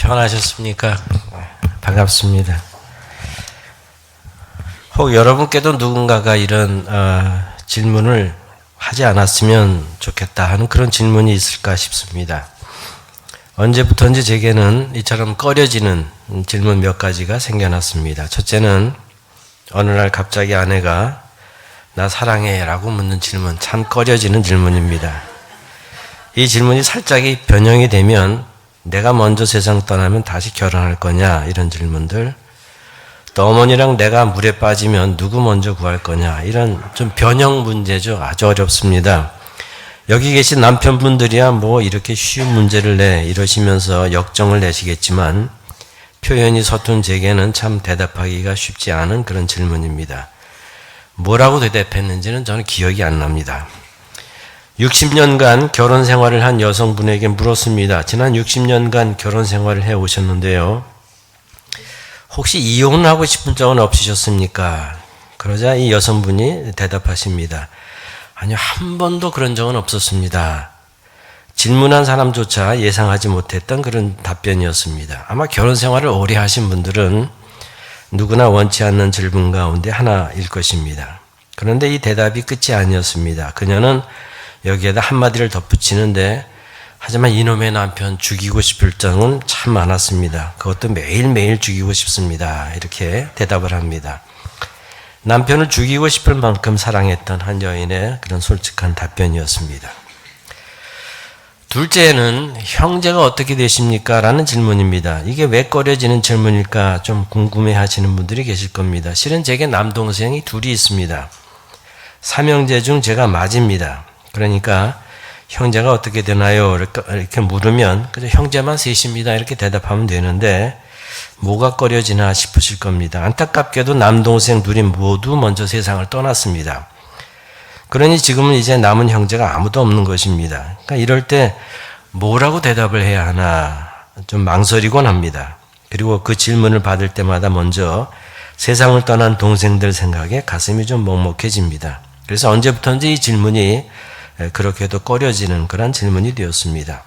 편하셨습니까? 반갑습니다. 혹 여러분께도 누군가가 이런 질문을 하지 않았으면 좋겠다 하는 그런 질문이 있을까 싶습니다. 언제부턴지 제게는 이처럼 꺼려지는 질문 몇 가지가 생겨났습니다. 첫째는 어느 날 갑자기 아내가 나 사랑해 라고 묻는 질문, 참 꺼려지는 질문입니다. 이 질문이 살짝이 변형이 되면 내가 먼저 세상 떠나면 다시 결혼할 거냐 이런 질문들, 또 어머니랑 내가 물에 빠지면 누구 먼저 구할 거냐 이런 좀 변형 문제죠. 아주 어렵습니다. 여기 계신 남편분들이야 뭐 이렇게 쉬운 문제를 내 이러시면서 역정을 내시겠지만 표현이 서툰 제게는 참 대답하기가 쉽지 않은 그런 질문입니다. 뭐라고 대답했는지는 저는 기억이 안 납니다. 60년간 결혼 생활을 한 여성분에게 물었습니다. 지난 60년간 결혼 생활을 해 오셨는데요. 혹시 이혼하고 싶은 적은 없으셨습니까? 그러자 이 여성분이 대답하십니다. 아니요, 한 번도 그런 적은 없었습니다. 질문한 사람조차 예상하지 못했던 그런 답변이었습니다. 아마 결혼 생활을 오래 하신 분들은 누구나 원치 않는 질문 가운데 하나일 것입니다. 그런데 이 대답이 끝이 아니었습니다. 그녀는 여기에다 한마디를 덧붙이는데, 하지만 이놈의 남편 죽이고 싶을 적은 참 많았습니다. 그것도 매일매일 죽이고 싶습니다. 이렇게 대답을 합니다. 남편을 죽이고 싶을 만큼 사랑했던 한 여인의 그런 솔직한 답변이었습니다. 둘째는 형제가 어떻게 되십니까? 라는 질문입니다. 이게 왜 꺼려지는 질문일까 좀 궁금해 하시는 분들이 계실 겁니다. 실은 제게 남동생이 둘이 있습니다. 삼형제 중 제가 맞입니다. 그러니까 형제가 어떻게 되나요? 이렇게 물으면 그저 형제만 셋입니다. 이렇게 대답하면 되는데 뭐가 꺼려지나 싶으실 겁니다. 안타깝게도 남동생 둘이 모두 먼저 세상을 떠났습니다. 그러니 지금은 이제 남은 형제가 아무도 없는 것입니다. 그러니까 이럴 때 뭐라고 대답을 해야 하나 좀 망설이곤 합니다. 그리고 그 질문을 받을 때마다 먼저 세상을 떠난 동생들 생각에 가슴이 좀 먹먹해집니다. 그래서 언제부턴지 이 질문이 그렇게도 꺼려지는 그런 질문이 되었습니다.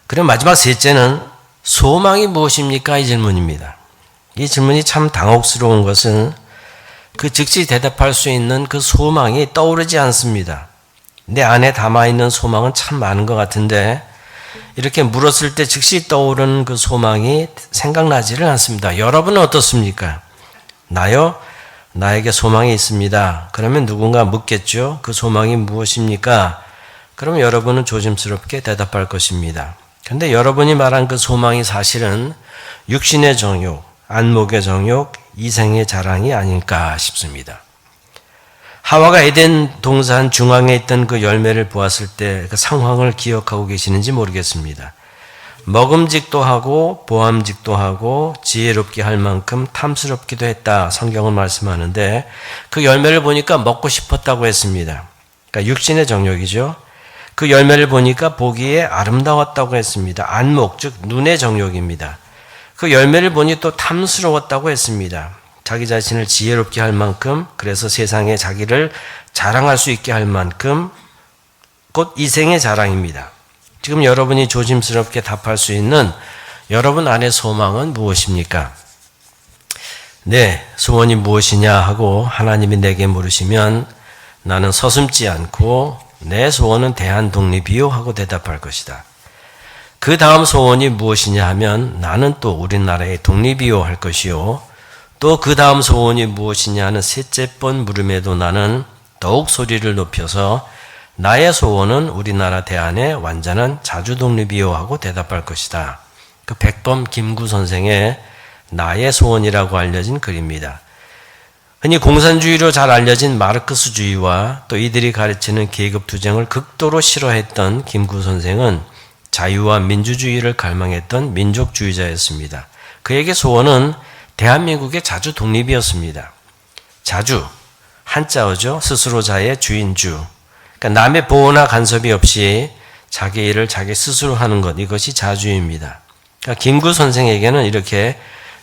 그리고 마지막 셋째는 소망이 무엇입니까? 이 질문입니다. 이 질문이 참 당혹스러운 것은 그 즉시 대답할 수 있는 그 소망이 떠오르지 않습니다. 내 안에 담아있는 소망은 참 많은 것 같은데 이렇게 물었을 때 즉시 떠오르는 그 소망이 생각나지를 않습니다. 여러분은 어떻습니까? 나요? 나에게 소망이 있습니다. 그러면 누군가 묻겠죠. 그 소망이 무엇입니까? 그러면 여러분은 조심스럽게 대답할 것입니다. 그런데 여러분이 말한 그 소망이 사실은 육신의 정욕, 안목의 정욕, 이생의 자랑이 아닐까 싶습니다. 하와가 에덴 동산 중앙에 있던 그 열매를 보았을 때 그 상황을 기억하고 계시는지 모르겠습니다. 먹음직도 하고 보암직도 하고 지혜롭게 할 만큼 탐스럽기도 했다. 성경은 말씀하는데 그 열매를 보니까 먹고 싶었다고 했습니다. 그러니까 육신의 정욕이죠. 그 열매를 보니까 보기에 아름다웠다고 했습니다. 안목, 즉 눈의 정욕입니다. 그 열매를 보니 또 탐스러웠다고 했습니다. 자기 자신을 지혜롭게 할 만큼, 그래서 세상에 자기를 자랑할 수 있게 할 만큼 곧 이생의 자랑입니다. 지금 여러분이 조심스럽게 답할 수 있는 여러분 안의 소망은 무엇입니까? 네, 소원이 무엇이냐 하고 하나님이 내게 물으시면 나는 서슴지 않고 내 소원은 대한독립이요 하고 대답할 것이다. 그 다음 소원이 무엇이냐 하면 나는 또 우리나라의 독립이요 할 것이요. 또 그 다음 소원이 무엇이냐 하는 셋째 번 물음에도 나는 더욱 소리를 높여서 나의 소원은 우리나라 대안의 완전한 자주독립이요 하고 대답할 것이다. 그 백범 김구 선생의 나의 소원이라고 알려진 글입니다. 흔히 공산주의로 잘 알려진 마르크스주의와 또 이들이 가르치는 계급투쟁을 극도로 싫어했던 김구 선생은 자유와 민주주의를 갈망했던 민족주의자였습니다. 그에게 소원은 대한민국의 자주 독립이었습니다. 자주, 한자어죠. 스스로 자의 주인주. 그러니까 남의 보호나 간섭이 없이 자기 일을 자기 스스로 하는 것, 이것이 자주입니다. 그러니까 김구 선생에게는 이렇게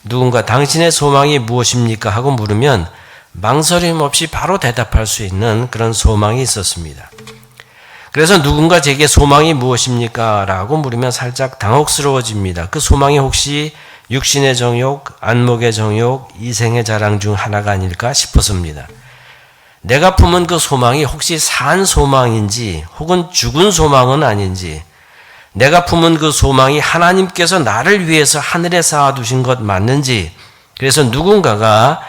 누군가 당신의 소망이 무엇입니까? 하고 물으면 망설임 없이 바로 대답할 수 있는 그런 소망이 있었습니다. 그래서 누군가 제게 소망이 무엇입니까? 라고 물으면 살짝 당혹스러워집니다. 그 소망이 혹시 육신의 정욕, 안목의 정욕, 이생의 자랑 중 하나가 아닐까 싶었습니다. 내가 품은 그 소망이 혹시 산 소망인지 혹은 죽은 소망은 아닌지, 내가 품은 그 소망이 하나님께서 나를 위해서 하늘에 쌓아두신 것 맞는지, 그래서 누군가가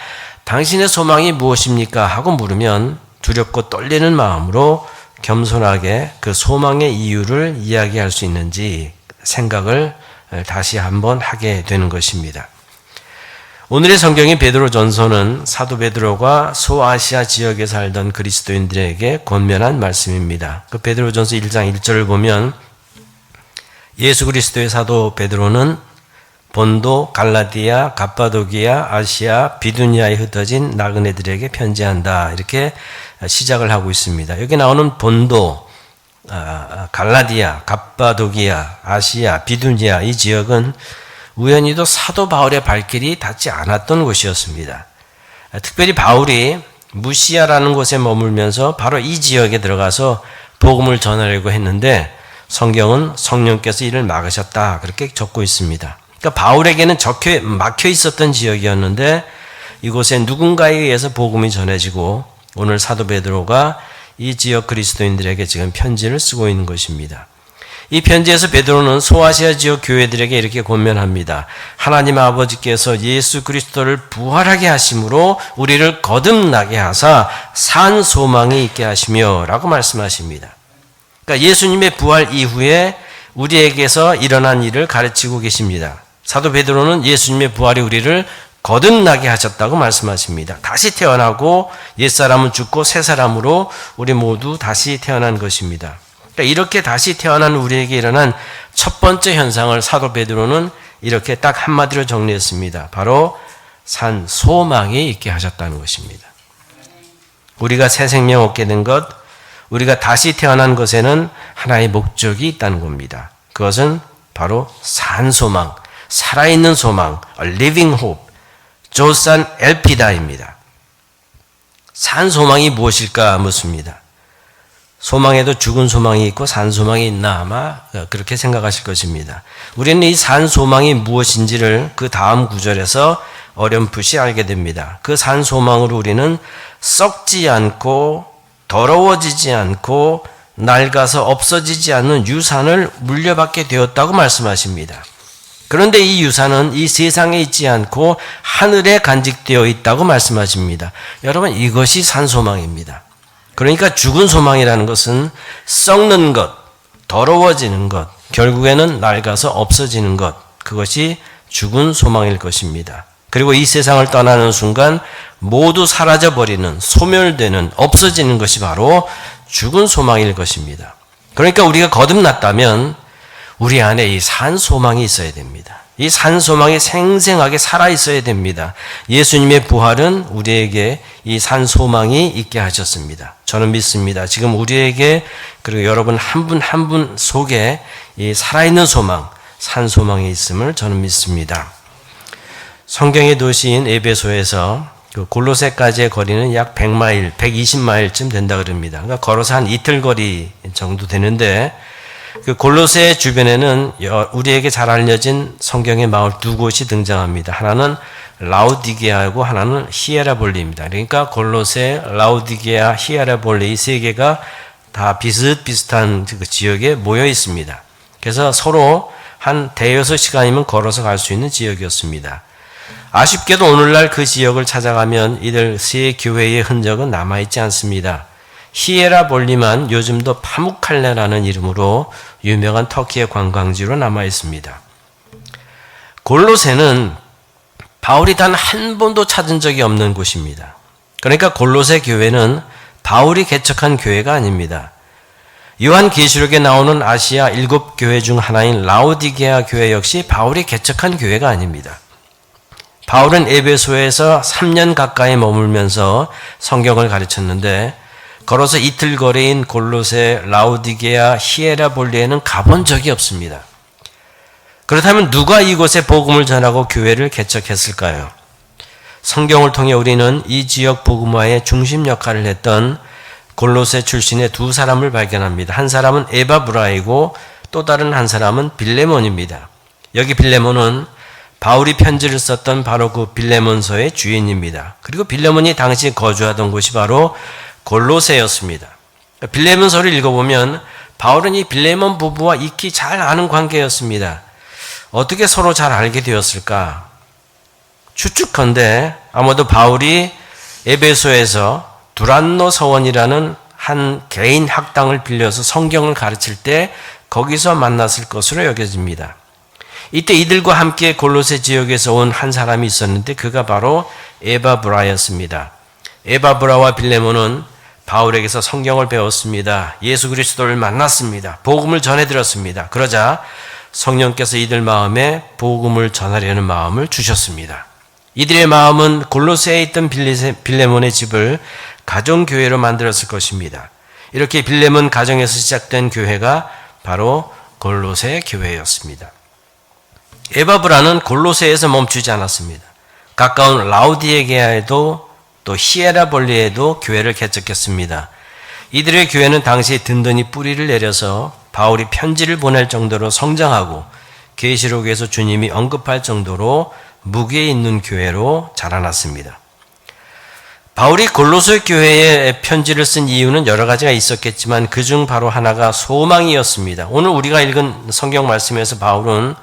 당신의 소망이 무엇입니까? 하고 물으면 두렵고 떨리는 마음으로 겸손하게 그 소망의 이유를 이야기할 수 있는지 생각을 다시 한번 하게 되는 것입니다. 오늘의 성경의 베드로 전서는 사도 베드로가 소아시아 지역에 살던 그리스도인들에게 권면한 말씀입니다. 그 베드로 전서 1장 1절을 보면 예수 그리스도의 사도 베드로는 본도, 갈라디아, 갑바도기아, 아시아, 비두니아에 흩어진 나그네들에게 편지한다. 이렇게 시작을 하고 있습니다. 여기 나오는 본도, 갈라디아, 갑바도기아, 아시아, 비두니아 이 지역은 우연히도 사도 바울의 발길이 닿지 않았던 곳이었습니다. 특별히 바울이 무시아라는 곳에 머물면서 바로 이 지역에 들어가서 복음을 전하려고 했는데 성경은 성령께서 이를 막으셨다. 그렇게 적고 있습니다. 그러니까 바울에게는 막혀 있었던 지역이었는데 이곳에 누군가에 의해서 복음이 전해지고 오늘 사도 베드로가 이 지역 그리스도인들에게 지금 편지를 쓰고 있는 것입니다. 이 편지에서 베드로는 소아시아 지역 교회들에게 이렇게 권면합니다. 하나님 아버지께서 예수 그리스도를 부활하게 하심으로 우리를 거듭나게 하사 산 소망이 있게 하시며 라고 말씀하십니다. 그러니까 예수님의 부활 이후에 우리에게서 일어난 일을 가르치고 계십니다. 사도 베드로는 예수님의 부활이 우리를 거듭나게 하셨다고 말씀하십니다. 다시 태어나고 옛사람은 죽고 새사람으로 우리 모두 다시 태어난 것입니다. 그러니까 이렇게 다시 태어난 우리에게 일어난 첫 번째 현상을 사도 베드로는 이렇게 딱 한마디로 정리했습니다. 바로 산 소망이 있게 하셨다는 것입니다. 우리가 새 생명 얻게 된 것, 우리가 다시 태어난 것에는 하나의 목적이 있다는 겁니다. 그것은 바로 산 소망, 살아있는 소망, a living hope, 조산 엘피다입니다. 산 소망이 무엇일까 묻습니다. 소망에도 죽은 소망이 있고 산 소망이 있나 아마 그렇게 생각하실 것입니다. 우리는 이 산 소망이 무엇인지를 그 다음 구절에서 어렴풋이 알게 됩니다. 그 산 소망으로 우리는 썩지 않고 더러워지지 않고 낡아서 없어지지 않는 유산을 물려받게 되었다고 말씀하십니다. 그런데 이 유산은 이 세상에 있지 않고 하늘에 간직되어 있다고 말씀하십니다. 여러분, 이것이 산 소망입니다. 그러니까 죽은 소망이라는 것은 썩는 것, 더러워지는 것, 결국에는 낡아서 없어지는 것, 그것이 죽은 소망일 것입니다. 그리고 이 세상을 떠나는 순간 모두 사라져버리는, 소멸되는, 없어지는 것이 바로 죽은 소망일 것입니다. 그러니까 우리가 거듭났다면 우리 안에 이 산 소망이 있어야 됩니다. 이 산 소망이 생생하게 살아 있어야 됩니다. 예수님의 부활은 우리에게 이 산 소망이 있게 하셨습니다. 저는 믿습니다. 지금 우리에게 그리고 여러분 한 분 한 분 속에 이 살아있는 소망, 산 소망이 있음을 저는 믿습니다. 성경의 도시인 에베소에서 그 골로새까지의 거리는 약 100마일, 120마일쯤 된다 그럽니다. 그러니까 걸어서 한 이틀 거리 정도 되는데 그 골로새 주변에는 우리에게 잘 알려진 성경의 마을 두 곳이 등장합니다. 하나는 라우디게아이고 하나는 히에라볼리입니다. 그러니까 골로새, 라우디게아, 히에라볼리 이 세 개가 다 비슷비슷한 그 지역에 모여 있습니다. 그래서 서로 한 대여섯 시간이면 걸어서 갈 수 있는 지역이었습니다. 아쉽게도 오늘날 그 지역을 찾아가면 이들 세 교회의 흔적은 남아있지 않습니다. 히에라볼리만 요즘도 파묵칼레라는 이름으로 유명한 터키의 관광지로 남아있습니다. 골로새는 바울이 단 한 번도 찾은 적이 없는 곳입니다. 그러니까 골로새 교회는 바울이 개척한 교회가 아닙니다. 요한계시록에 나오는 아시아 7교회 중 하나인 라우디게아 교회 역시 바울이 개척한 교회가 아닙니다. 바울은 에베소에서 3년 가까이 머물면서 성경을 가르쳤는데 걸어서 이틀 거리인 골로새, 라우디게아, 히에라볼리에는 가본 적이 없습니다. 그렇다면 누가 이곳에 복음을 전하고 교회를 개척했을까요? 성경을 통해 우리는 이 지역 복음화의 중심 역할을 했던 골로새 출신의 두 사람을 발견합니다. 한 사람은 에바브라이고 또 다른 한 사람은 빌레몬입니다. 여기 빌레몬은 바울이 편지를 썼던 바로 그 빌레몬서의 주인입니다. 그리고 빌레몬이 당시 거주하던 곳이 바로 골로새였습니다. 빌레몬서를 읽어보면 바울은 이 빌레몬 부부와 익히 잘 아는 관계였습니다. 어떻게 서로 잘 알게 되었을까? 추측컨대 아마도 바울이 에베소에서 두란노 서원이라는 한 개인 학당을 빌려서 성경을 가르칠 때 거기서 만났을 것으로 여겨집니다. 이때 이들과 함께 골로새 지역에서 온 한 사람이 있었는데 그가 바로 에바브라였습니다. 에바브라와 빌레몬은 바울에게서 성경을 배웠습니다. 예수 그리스도를 만났습니다. 복음을 전해드렸습니다. 그러자 성령께서 이들 마음에 복음을 전하려는 마음을 주셨습니다. 이들의 마음은 골로새에 있던 빌레몬의 집을 가정교회로 만들었을 것입니다. 이렇게 빌레몬 가정에서 시작된 교회가 바로 골로새 교회였습니다. 에바브라는 골로새에서 멈추지 않았습니다. 가까운 라우디게아에도 또 히에라볼리에도 교회를 개척했습니다. 이들의 교회는 당시 든든히 뿌리를 내려서 바울이 편지를 보낼 정도로 성장하고 계시록에서 주님이 언급할 정도로 무게 있는 교회로 자라났습니다. 바울이 골로새 교회에 편지를 쓴 이유는 여러 가지가 있었겠지만 그중 바로 하나가 소망이었습니다. 오늘 우리가 읽은 성경 말씀에서 바울은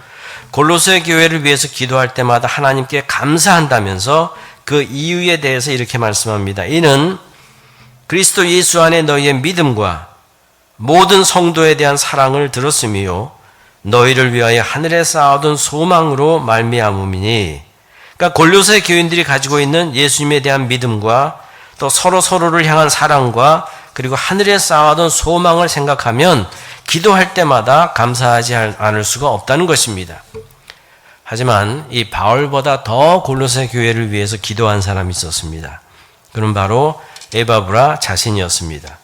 골로새 교회를 위해서 기도할 때마다 하나님께 감사한다면서 그 이유에 대해서 이렇게 말씀합니다. 이는 그리스도 예수 안에 너희의 믿음과 모든 성도에 대한 사랑을 들었으며 너희를 위하여 하늘에 쌓아둔 소망으로 말미암음이니. 그러니까 골로새 교인들이 가지고 있는 예수님에 대한 믿음과 또 서로를 향한 사랑과 그리고 하늘에 쌓아둔 소망을 생각하면 기도할 때마다 감사하지 않을 수가 없다는 것입니다. 하지만 이 바울보다 더 골로새 교회를 위해서 기도한 사람이 있었습니다. 그는 바로 에바브라 자신이었습니다.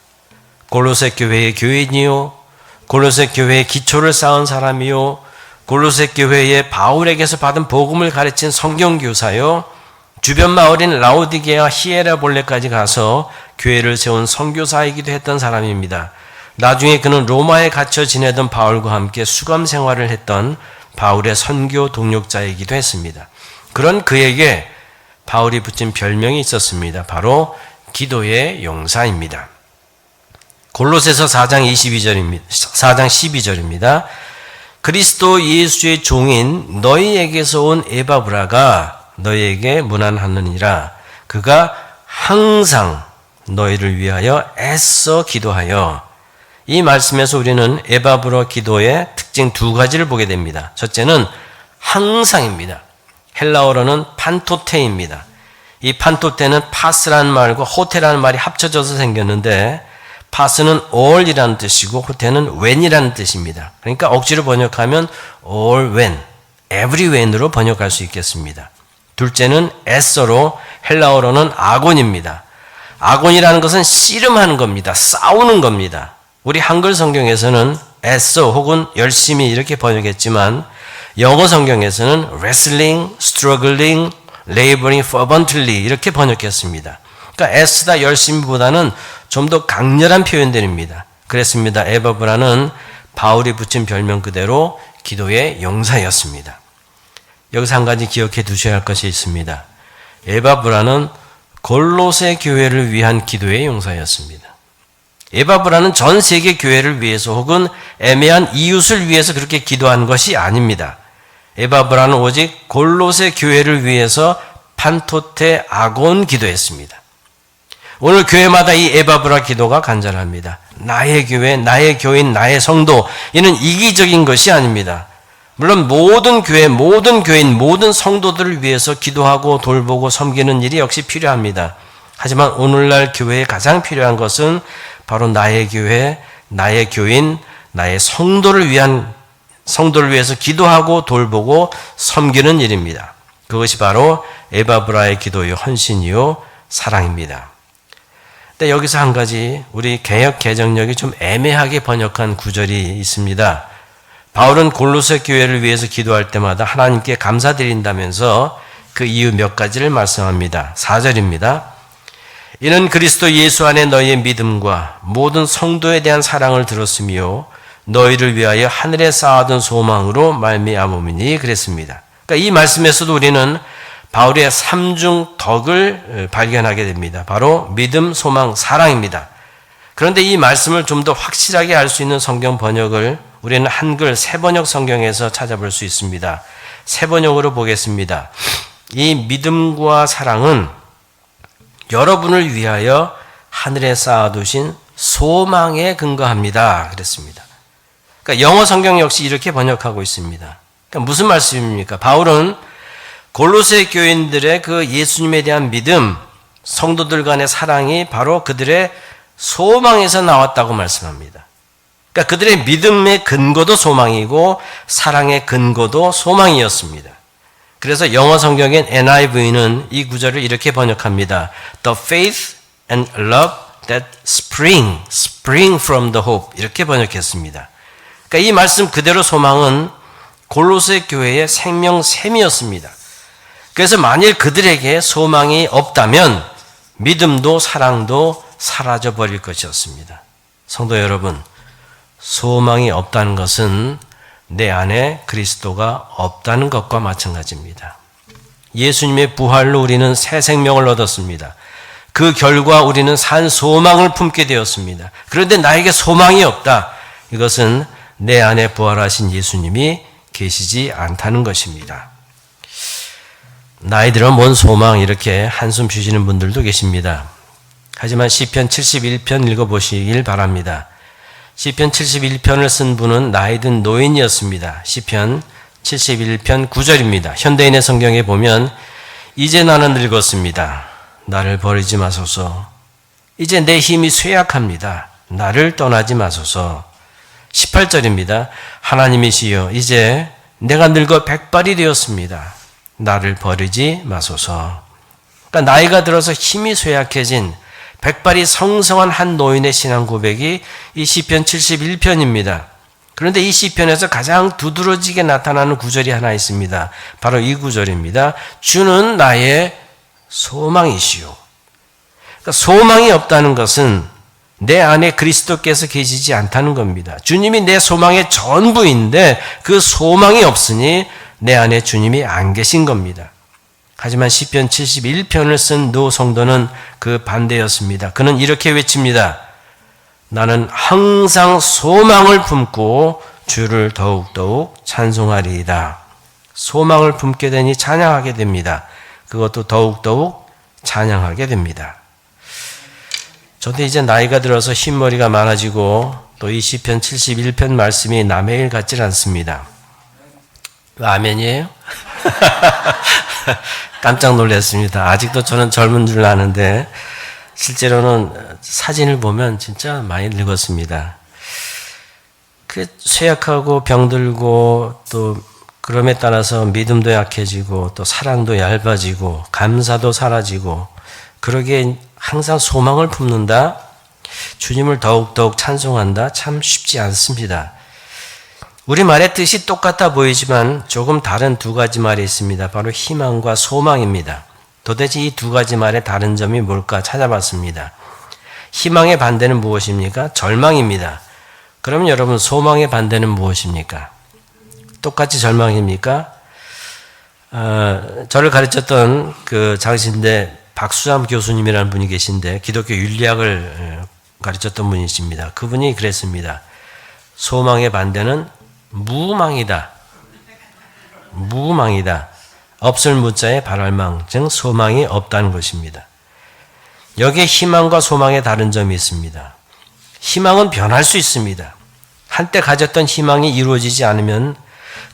골로새 교회의 교인이요, 골로새 교회의 기초를 쌓은 사람이요, 골로새 교회의 바울에게서 받은 복음을 가르친 성경교사요, 주변 마을인 라우디게아 히에라볼레까지 가서 교회를 세운 선교사이기도 했던 사람입니다. 나중에 그는 로마에 갇혀 지내던 바울과 함께 수감 생활을 했던 바울의 선교 동력자이기도 했습니다. 그런 그에게 바울이 붙인 별명이 있었습니다. 바로 기도의 용사입니다. 골로새서 4장 12절입니다. 그리스도 예수의 종인 너희에게서 온 에바브라가 너희에게 문안하느니라. 그가 항상 너희를 위하여 애써 기도하여. 이 말씀에서 우리는 에바브라 기도의 특징 두 가지를 보게 됩니다. 첫째는 항상입니다. 헬라어로는 판토테입니다. 이 판토테는 파스라는 말과 호테라는 말이 합쳐져서 생겼는데 파스는 all이라는 뜻이고 호테는 when이라는 뜻입니다. 그러니까 억지로 번역하면 all when, every when으로 번역할 수 있겠습니다. 둘째는 애써로 헬라어로는 아곤입니다. 아곤이라는 것은 씨름하는 겁니다. 싸우는 겁니다. 우리 한글 성경에서는 애써 혹은 열심히 이렇게 번역했지만 영어 성경에서는 wrestling, struggling, laboring fervently 이렇게 번역했습니다. 그러니까 애쓰다 열심히보다는 좀 더 강렬한 표현들입니다. 그랬습니다. 에바브라는 바울이 붙인 별명 그대로 기도의 용사였습니다. 여기서 한 가지 기억해 두셔야 할 것이 있습니다. 에바브라는 골로새 교회를 위한 기도의 용사였습니다. 에바브라는 전 세계 교회를 위해서 혹은 애매한 이웃을 위해서 그렇게 기도한 것이 아닙니다. 에바브라는 오직 골로새 교회를 위해서 판토테 아곤 기도했습니다. 오늘 교회마다 이 에바브라 기도가 간절합니다. 나의 교회, 나의 교인, 나의 성도, 이는 이기적인 것이 아닙니다. 물론 모든 교회, 모든 교인, 모든 성도들을 위해서 기도하고 돌보고 섬기는 일이 역시 필요합니다. 하지만 오늘날 교회에 가장 필요한 것은 바로 나의 교회, 나의 교인, 나의 성도를 위해서 기도하고 돌보고 섬기는 일입니다. 그것이 바로 에바브라의 기도요, 헌신이요, 사랑입니다. 근데 여기서 한 가지 우리 개역 개정력이 좀 애매하게 번역한 구절이 있습니다. 바울은 골로새 교회를 위해서 기도할 때마다 하나님께 감사드린다면서 그 이유 몇 가지를 말씀합니다. 4절입니다. 이는 그리스도 예수 안에 너희의 믿음과 모든 성도에 대한 사랑을 들었으며 너희를 위하여 하늘에 쌓아둔 소망으로 말미암음이니 그랬습니다. 그러니까 이 말씀에서도 우리는 바울의 삼중 덕을 발견하게 됩니다. 바로 믿음, 소망, 사랑입니다. 그런데 이 말씀을 좀 더 확실하게 알 수 있는 성경 번역을 우리는 한글 새번역 성경에서 찾아볼 수 있습니다. 새번역으로 보겠습니다. 이 믿음과 사랑은 여러분을 위하여 하늘에 쌓아두신 소망에 근거합니다. 그랬습니다. 그러니까 영어 성경 역시 이렇게 번역하고 있습니다. 그러니까 무슨 말씀입니까? 바울은 골로새 교인들의 그 예수님에 대한 믿음, 성도들 간의 사랑이 바로 그들의 소망에서 나왔다고 말씀합니다. 그러니까 그들의 믿음의 근거도 소망이고 사랑의 근거도 소망이었습니다. 그래서 영어 성경인 NIV는 이 구절을 이렇게 번역합니다. The faith and love that spring from the hope. 이렇게 번역했습니다. 그러니까 이 말씀 그대로 소망은 골로새 교회의 생명샘이었습니다. 그래서 만일 그들에게 소망이 없다면 믿음도 사랑도 사라져 버릴 것이었습니다. 성도 여러분, 소망이 없다는 것은 내 안에 그리스도가 없다는 것과 마찬가지입니다. 예수님의 부활로 우리는 새 생명을 얻었습니다. 그 결과 우리는 산 소망을 품게 되었습니다. 그런데 나에게 소망이 없다. 이것은 내 안에 부활하신 예수님이 계시지 않다는 것입니다. 나이 들어 뭔 소망 이렇게 한숨 쉬시는 분들도 계십니다. 하지만 시편 71편 읽어보시길 바랍니다. 시편 71편을 쓴 분은 나이 든 노인이었습니다. 시편 71편 9절입니다. 현대인의 성경에 보면 이제 나는 늙었습니다. 나를 버리지 마소서. 이제 내 힘이 쇠약합니다. 나를 떠나지 마소서. 18절입니다. 하나님이시여 이제 내가 늙어 백발이 되었습니다. 나를 버리지 마소서. 그러니까 나이가 들어서 힘이 쇠약해진 백발이 성성한 한 노인의 신앙 고백이 이 시편 71편입니다. 그런데 이 시편에서 가장 두드러지게 나타나는 구절이 하나 있습니다. 바로 이 구절입니다. 주는 나의 소망이시오. 그러니까 소망이 없다는 것은 내 안에 그리스도께서 계시지 않다는 겁니다. 주님이 내 소망의 전부인데 그 소망이 없으니 내 안에 주님이 안 계신 겁니다. 하지만 시편 71편을 쓴 노 성도는 그 반대였습니다. 그는 이렇게 외칩니다. 나는 항상 소망을 품고 주를 더욱더욱 찬송하리이다. 소망을 품게 되니 찬양하게 됩니다. 그것도 더욱더욱 찬양하게 됩니다. 저도 이제 나이가 들어서 흰머리가 많아지고 또 이 시편 71편 말씀이 남의 일 같질 않습니다. 아멘이에요? 깜짝 놀랐습니다. 아직도 저는 젊은 줄 아는데 실제로는 사진을 보면 진짜 많이 늙었습니다. 그 쇠약하고 병들고 또 그럼에 따라서 믿음도 약해지고 또 사랑도 얇아지고 감사도 사라지고 그러기에 항상 소망을 품는다. 주님을 더욱더욱 찬송한다. 참 쉽지 않습니다. 우리말의 뜻이 똑같아 보이지만 조금 다른 두 가지 말이 있습니다. 바로 희망과 소망입니다. 도대체 이 두 가지 말의 다른 점이 뭘까 찾아봤습니다. 희망의 반대는 무엇입니까? 절망입니다. 그러면 여러분 소망의 반대는 무엇입니까? 똑같이 절망입니까? 저를 가르쳤던 그 장신대 박수암 교수님이라는 분이 계신데 기독교 윤리학을 가르쳤던 분이십니다. 그분이 그랬습니다. 소망의 반대는 무망이다. 무망이다. 없을 무자에 발할망, 즉 소망이 없다는 것입니다. 여기에 희망과 소망의 다른 점이 있습니다. 희망은 변할 수 있습니다. 한때 가졌던 희망이 이루어지지 않으면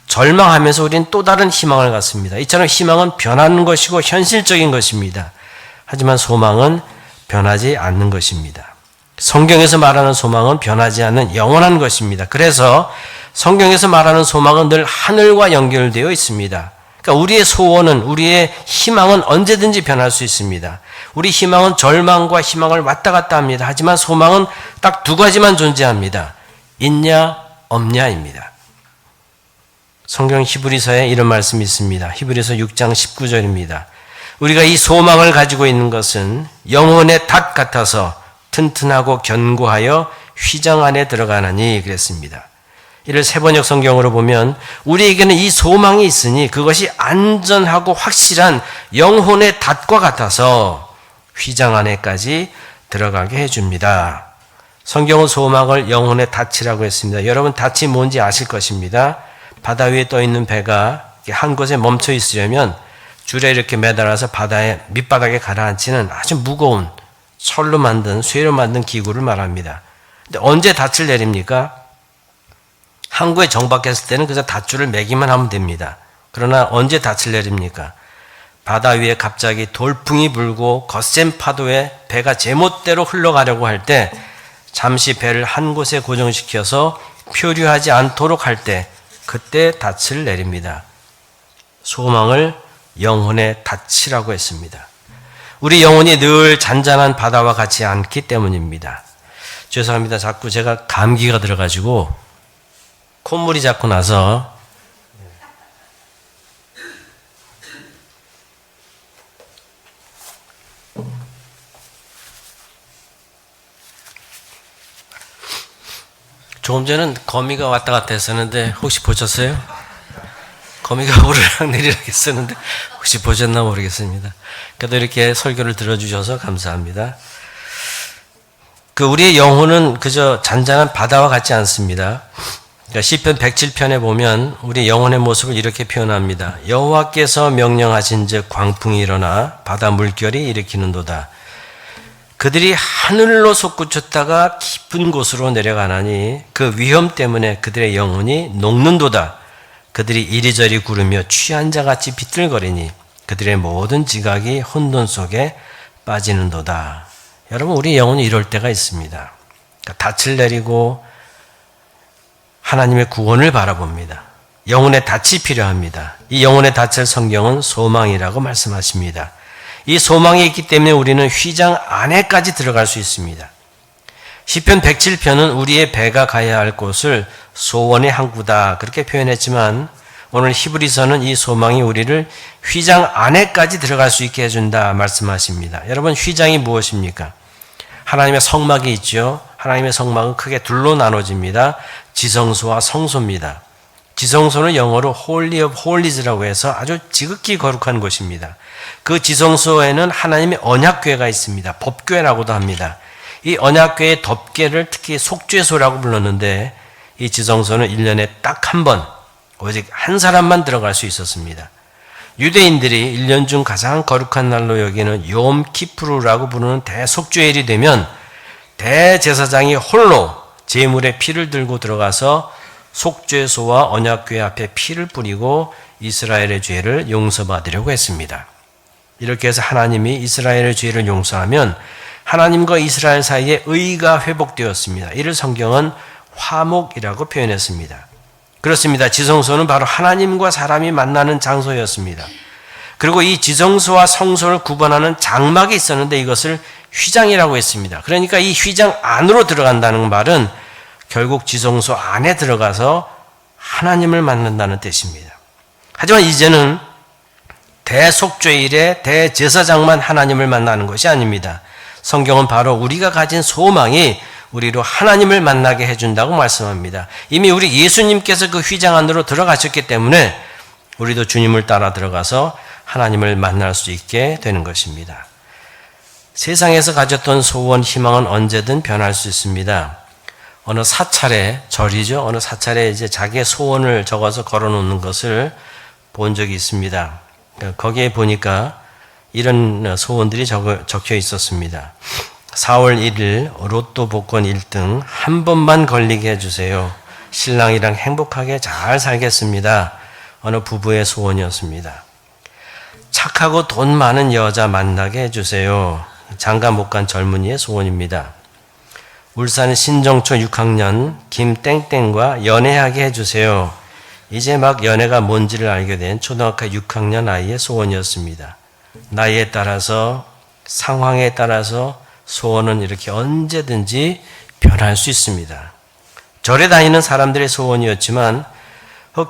절망하면서 우리는 또 다른 희망을 갖습니다. 이처럼 희망은 변하는 것이고 현실적인 것입니다. 하지만 소망은 변하지 않는 것입니다. 성경에서 말하는 소망은 변하지 않는 영원한 것입니다. 그래서 성경에서 말하는 소망은 늘 하늘과 연결되어 있습니다. 그러니까 우리의 소원은, 우리의 희망은 언제든지 변할 수 있습니다. 우리 희망은 절망과 희망을 왔다 갔다 합니다. 하지만 소망은 딱 두 가지만 존재합니다. 있냐, 없냐입니다. 성경 히브리서에 이런 말씀이 있습니다. 히브리서 6장 19절입니다. 우리가 이 소망을 가지고 있는 것은 영혼의 닷 같아서 튼튼하고 견고하여 휘장 안에 들어가느니 그랬습니다. 이를 세번역 성경으로 보면 우리에게는 이 소망이 있으니 그것이 안전하고 확실한 영혼의 닷과 같아서 휘장 안에까지 들어가게 해줍니다. 성경은 소망을 영혼의 닷이라고 했습니다. 여러분 닷이 뭔지 아실 것입니다. 바다 위에 떠 있는 배가 한 곳에 멈춰 있으려면 줄에 이렇게 매달아서 바다의 밑바닥에 가라앉히는 아주 무거운 철로 만든 쇠로 만든 기구를 말합니다. 근데 언제 닷을 내립니까? 항구에 정박했을 때는 그저 닷줄을 매기만 하면 됩니다. 그러나 언제 닷을 내립니까? 바다 위에 갑자기 돌풍이 불고 거센 파도에 배가 제멋대로 흘러가려고 할 때 잠시 배를 한 곳에 고정시켜서 표류하지 않도록 할 때 그때 닷을 내립니다. 소망을 영혼의 닷이라고 했습니다. 우리 영혼이 늘 잔잔한 바다와 같지 않기 때문입니다. 죄송합니다. 자꾸 제가 감기가 들어가지고 콧물이 자꾸 나서 조금 전에는 거미가 왔다 갔다 했었는데 혹시 보셨어요? 거미가 오르락 내리락 했었는데 혹시 보셨나 모르겠습니다. 그래도 이렇게 설교를 들어주셔서 감사합니다. 우리의 영혼은 그저 잔잔한 바다와 같지 않습니다. 그러니까 시편 107편에 보면 우리 영혼의 모습을 이렇게 표현합니다. 여호와께서 명령하신즉 광풍이 일어나 바다 물결이 일으키는도다. 그들이 하늘로 솟구쳤다가 깊은 곳으로 내려가나니 그 위험 때문에 그들의 영혼이 녹는도다. 그들이 이리저리 구르며 취한 자같이 비틀거리니 그들의 모든 지각이 혼돈 속에 빠지는도다. 여러분 우리 영혼이 이럴 때가 있습니다. 그러니까 닻을 내리고 하나님의 구원을 바라봅니다. 영혼의 닻이 필요합니다. 이 영혼의 닻을 성경은 소망이라고 말씀하십니다. 이 소망이 있기 때문에 우리는 휘장 안에까지 들어갈 수 있습니다. 시편 107편은 우리의 배가 가야 할 곳을 소원의 항구다 그렇게 표현했지만 오늘 히브리서는 이 소망이 우리를 휘장 안에까지 들어갈 수 있게 해준다 말씀하십니다. 여러분 휘장이 무엇입니까? 하나님의 성막이 있죠. 하나님의 성막은 크게 둘로 나눠집니다. 지성소와 성소입니다. 지성소는 영어로 Holy of Holies라고 해서 아주 지극히 거룩한 곳입니다. 그 지성소에는 하나님의 언약궤가 있습니다. 법궤라고도 합니다. 이 언약궤의 덮개를 특히 속죄소라고 불렀는데 이 지성소는 1년에 딱 한 번, 오직 한 사람만 들어갈 수 있었습니다. 유대인들이 1년 중 가장 거룩한 날로 여기는 욤 키푸르라고 부르는 대속죄일이 되면 대제사장이 홀로 제물의 피를 들고 들어가서 속죄소와 언약궤 앞에 피를 뿌리고 이스라엘의 죄를 용서받으려고 했습니다. 이렇게 해서 하나님이 이스라엘의 죄를 용서하면 하나님과 이스라엘 사이에 의가 회복되었습니다. 이를 성경은 화목이라고 표현했습니다. 그렇습니다. 지성소는 바로 하나님과 사람이 만나는 장소였습니다. 그리고 이 지성소와 성소를 구분하는 장막이 있었는데 이것을 휘장이라고 했습니다. 그러니까 이 휘장 안으로 들어간다는 말은 결국 지성소 안에 들어가서 하나님을 만난다는 뜻입니다. 하지만 이제는 대속죄일에 대제사장만 하나님을 만나는 것이 아닙니다. 성경은 바로 우리가 가진 소망이 우리로 하나님을 만나게 해준다고 말씀합니다. 이미 우리 예수님께서 그 휘장 안으로 들어가셨기 때문에 우리도 주님을 따라 들어가서 하나님을 만날 수 있게 되는 것입니다. 세상에서 가졌던 소원, 희망은 언제든 변할 수 있습니다. 어느 사찰에, 절이죠. 어느 사찰에 이제 자기의 소원을 적어서 걸어 놓는 것을 본 적이 있습니다. 거기에 보니까 이런 소원들이 적혀 있었습니다. 4월 1일 로또 복권 1등 한 번만 걸리게 해주세요. 신랑이랑 행복하게 잘 살겠습니다. 어느 부부의 소원이었습니다. 착하고 돈 많은 여자 만나게 해주세요. 장가 못 간 젊은이의 소원입니다. 울산 신정초 6학년 김땡땡과 연애하게 해주세요. 이제 막 연애가 뭔지를 알게 된 초등학교 6학년 아이의 소원이었습니다. 나이에 따라서 상황에 따라서 소원은 이렇게 언제든지 변할 수 있습니다. 절에 다니는 사람들의 소원이었지만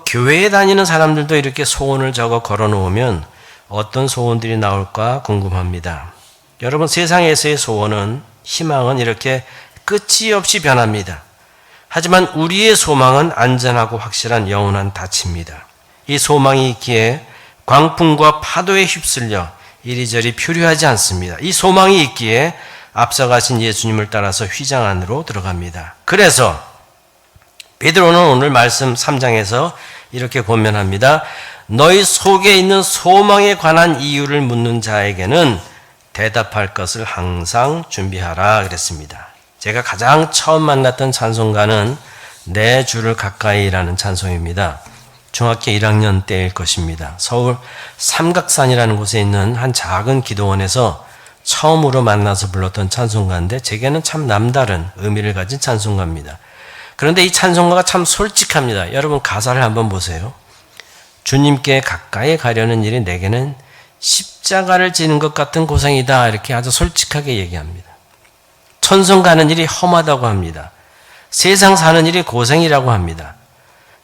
교회에 다니는 사람들도 이렇게 소원을 적어 걸어 놓으면 어떤 소원들이 나올까 궁금합니다. 여러분, 세상에서의 소원은, 희망은 이렇게 끝이 없이 변합니다. 하지만 우리의 소망은 안전하고 확실한 영원한 닻입니다. 이 소망이 있기에 광풍과 파도에 휩쓸려 이리저리 표류하지 않습니다. 이 소망이 있기에 앞서가신 예수님을 따라서 휘장 안으로 들어갑니다. 그래서 베드로는 오늘 말씀 3장에서 이렇게 권면합니다. 너희 속에 있는 소망에 관한 이유를 묻는 자에게는 대답할 것을 항상 준비하라 그랬습니다. 제가 가장 처음 만났던 찬송가는 내 주를 가까이라는 찬송입니다. 중학교 1학년 때일 것입니다. 서울 삼각산이라는 곳에 있는 한 작은 기도원에서 처음으로 만나서 불렀던 찬송가인데 제게는 참 남다른 의미를 가진 찬송가입니다. 그런데 이 찬송가가 참 솔직합니다. 여러분, 가사를 한번 보세요. 주님께 가까이 가려는 일이 내게는 십자가를 지는 것 같은 고생이다. 이렇게 아주 솔직하게 얘기합니다. 천성 가는 일이 험하다고 합니다. 세상 사는 일이 고생이라고 합니다.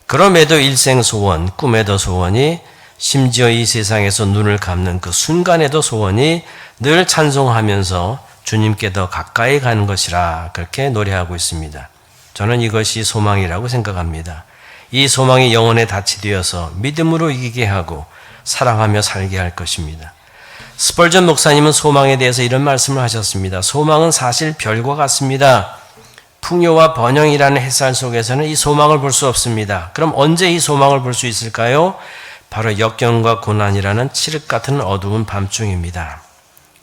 그럼에도 일생 소원, 꿈에도 소원이, 심지어 이 세상에서 눈을 감는 그 순간에도 소원이 늘 찬송하면서 주님께 더 가까이 가는 것이라 그렇게 노래하고 있습니다. 저는 이것이 소망이라고 생각합니다. 이 소망이 영혼의 닻이 되어서 믿음으로 이기게 하고 사랑하며 살게 할 것입니다. 스펄전 목사님은 소망에 대해서 이런 말씀을 하셨습니다. 소망은 사실 별과 같습니다. 풍요와 번영이라는 햇살 속에서는 이 소망을 볼 수 없습니다. 그럼 언제 이 소망을 볼 수 있을까요? 바로 역경과 고난이라는 칠흑 같은 어두운 밤중입니다.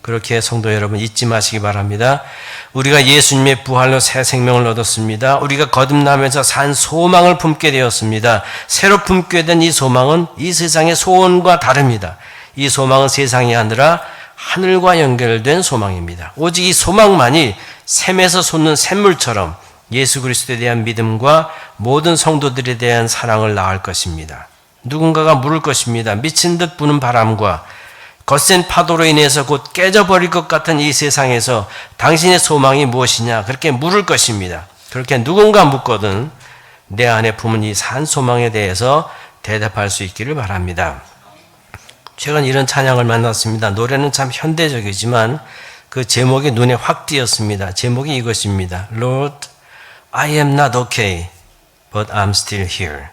그렇게 성도 여러분, 잊지 마시기 바랍니다. 우리가 예수님의 부활로 새 생명을 얻었습니다. 우리가 거듭나면서 산 소망을 품게 되었습니다. 새로 품게 된 이 소망은 이 세상의 소원과 다릅니다. 이 소망은 세상이 아니라 하늘과 연결된 소망입니다. 오직 이 소망만이 샘에서 솟는 샘물처럼 예수 그리스도에 대한 믿음과 모든 성도들에 대한 사랑을 낳을 것입니다. 누군가가 물을 것입니다. 미친 듯 부는 바람과 거센 파도로 인해서 곧 깨져버릴 것 같은 이 세상에서 당신의 소망이 무엇이냐, 그렇게 물을 것입니다. 그렇게 누군가 묻거든 내 안에 품은 이 산 소망에 대해서 대답할 수 있기를 바랍니다. 최근 이런 찬양을 만났습니다. 노래는 참 현대적이지만 그 제목이 눈에 확 띄었습니다. 제목이 이것입니다. Lord, I am not okay, but I'm still here.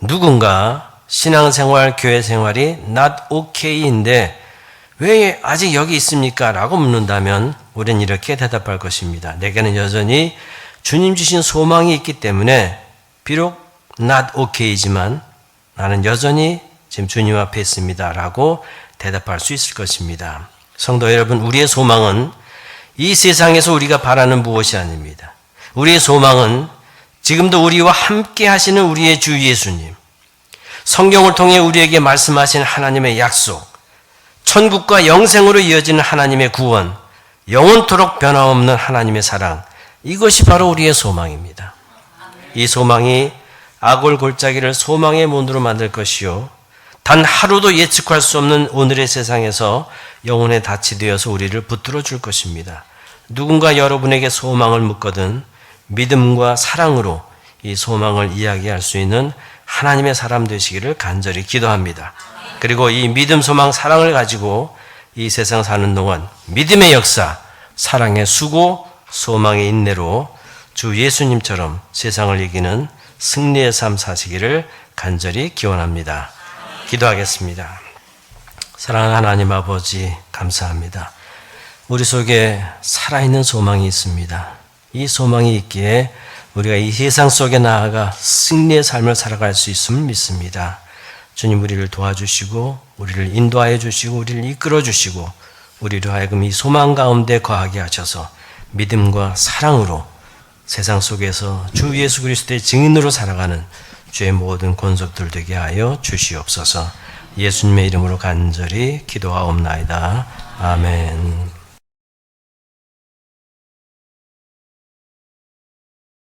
누군가 신앙생활, 교회생활이 not okay인데 왜 아직 여기 있습니까? 라고 묻는다면 우리는 이렇게 대답할 것입니다. 내게는 여전히 주님 주신 소망이 있기 때문에 비록 not okay이지만 나는 여전히 지금 주님 앞에 있습니다. 라고 대답할 수 있을 것입니다. 성도 여러분, 우리의 소망은 이 세상에서 우리가 바라는 무엇이 아닙니다. 우리의 소망은 지금도 우리와 함께 하시는 우리의 주 예수님, 성경을 통해 우리에게 말씀하신 하나님의 약속, 천국과 영생으로 이어지는 하나님의 구원, 영원토록 변함없는 하나님의 사랑, 이것이 바로 우리의 소망입니다. 이 소망이 악올 골짜기를 소망의 문으로 만들 것이요, 단 하루도 예측할 수 없는 오늘의 세상에서 영혼의 닻이 되어서 우리를 붙들어 줄 것입니다. 누군가 여러분에게 소망을 묻거든 믿음과 사랑으로 이 소망을 이야기할 수 있는 하나님의 사람 되시기를 간절히 기도합니다. 그리고 이 믿음, 소망, 사랑을 가지고 이 세상 사는 동안 믿음의 역사, 사랑의 수고, 소망의 인내로 주 예수님처럼 세상을 이기는 승리의 삶 사시기를 간절히 기원합니다. 기도하겠습니다. 사랑하는 하나님 아버지, 감사합니다. 우리 속에 살아있는 소망이 있습니다. 이 소망이 있기에 우리가 이 세상 속에 나아가 승리의 삶을 살아갈 수 있음을 믿습니다. 주님, 우리를 도와주시고 우리를 인도하여 주시고 우리를 이끌어 주시고 우리로 하여금 이 소망 가운데 거하게 하셔서 믿음과 사랑으로 세상 속에서 주 예수 그리스도의 증인으로 살아가는 주의 모든 권속들 되게 하여 주시옵소서. 예수님의 이름으로 간절히 기도하옵나이다. 아멘.